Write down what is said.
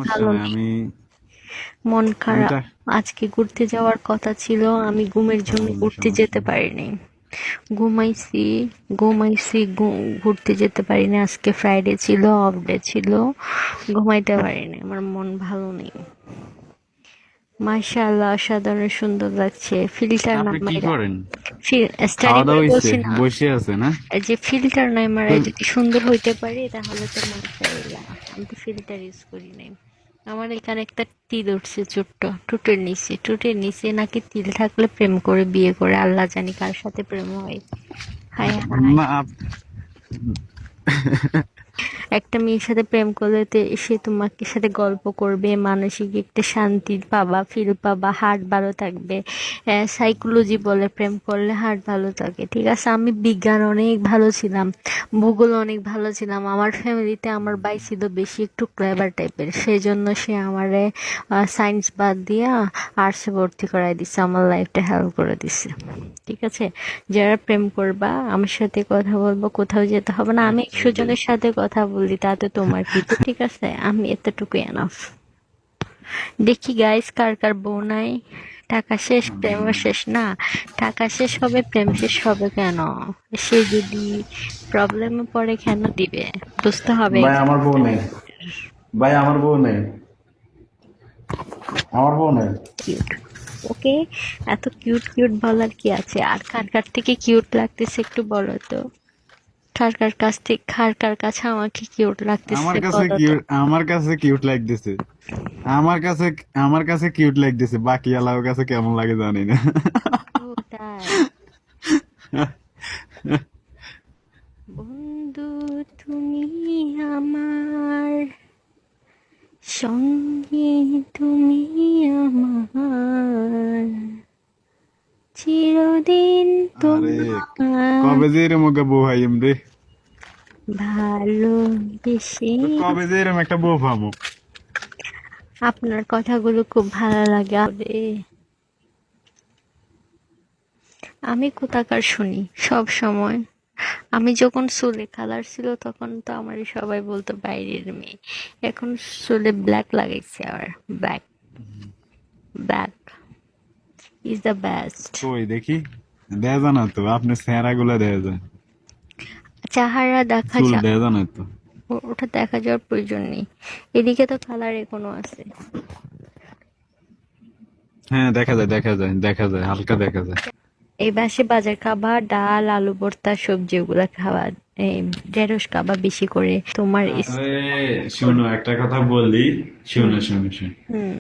ভালো সমস্যা নাই, নেই, আমি মন আমি খারাপ। তা আজকে ঘুরতে যাওয়ার কথা ছিল, আমি ঘুমের জন্য ঘুরতে সমস্যা যেতে নেই। পারিনি। ঘুমাইছি ঘুমাইছি ঘুরতে যেতে পারিনি। আজকে ফ্রাইডে ছিল, অফ ডে ছিল, ঘুমাইতে পারিনি, আমার মন ভালো নেই। মাশাআল্লাহ, অসাধারণ সুন্দর লাগছে। ফিল্টার না আপনি কি মাইরা, করেন? স্টাডি খাওয়া করে দাওয়া হয়েছে? বলছি না, বসে আছে না? এই যে ফিল্টার নাই তো মারাই যদি সুন্দর হইতে পারি তাহলে তো মাশাআল্লাহ। আমি তো ফিল্টার ইউজ করি নাই। আমার এখানে একটা তিল উঠছে ছোট্ট, টুটের নিচে নাকি তিল থাকলে প্রেম করে বিয়ে করে, আল্লাহ জানি কার সাথে প্রেম হয়। হায় হায়। না একটা মেয়ের সাথে প্রেম করলে তো সে তোমাকে সাথে গল্প করবে, মানসিক একটা শান্তি পাবা, ফিল পাবা, হার্ট ভালো থাকবে। সাইকোলজি বলে প্রেম করলে হার্ট ভালো থাকে। ঠিক আছে, আমি বিজ্ঞান অনেক ভালো ছিলাম, ভূগোল অনেক ভালো ছিলাম। আমার ফ্যামিলিতে আমার ভাই ছিল বেশি একটু ক্লেভার টাইপের, সেই জন্য সে আমারে সায়েন্স বাদ দিয়া আর্টসে ভর্তি করাই দিছে, আমার লাইফটা হেল্প করে দিছে। ঠিক আছে, যারা প্রেম করবা আমার সাথে কথা বলবো, কোথাও যেতে হবে না। আমি 100 জনের সাথে কথা বলি, তাতে তোমার কি? তো ঠিক আছে, আমি এতটুকু এনাফ। দেখি গাইস, কার কার বউ নাই। টাকা শেষ, প্রেম শেষ না। টাকা শেষ হবে, প্রেম শেষ হবে কেন? সে যদি প্রবলেমে পড়ে কেন দিবে? বুঝতে হবে ভাই একজন। আমার বউ নেই, ভাই আমার বউ নেই, আমার বউ নেই। কিউট, ওকে। এত কিউট কিউট বলার কি আছে? আর কার কার থেকে কিউট লাগতেছে একটু বলো তো। কার কাছে আমাকে কিউট লাগতেছে বলো তো। আমার কাছে কিউট লাগতেছে, আমার কাছে আমার কাছে কিউট লাগতেছে, বাকি আলার কাছে কেমন লাগে জানি না। ও তাই? বন্ধু, তুমি আমার সঙ্গে, তুমি আমার চিরদিন আরে তোমার কবে যে এরম একটা বউ হাইম রে, ভালোবেসে। কবে যে এরম একটা বউ পামু। আপনার কথাগুলো খুব ভালো লাগে রে। আমি কোথাকার শুনি সব সময়। আমি যখন চুলে কালার ছিল তখন তো আমার সবাই বলতো বাইরের মেয়ে। এখন চুলে ব্ল্যাক লাগাইছে, আবার black, black is the best. কই দেখি, দেয়া জানা তো আপনি চেহারা গুলা দেয়া যায়, চেহারা দেখা চুল যায়, দেয়া জানা তো। ওটা দেখা যাওয়ার প্রয়োজন নেই। এদিকে তো কালার এখনো আছে। হ্যাঁ দেখা যায়, দেখা যায়, দেখা যায়, হালকা দেখা যায়। এই বাসে বাজার খাবার, ডাল, আলু ভর্তা, সবজি, ওগুলা খাবার, এই ঢেঁড়স খাবার বেশি করে। তোমার আরে শুনো একটা কথা বলি, শুনো শুনো শুনো। হুম।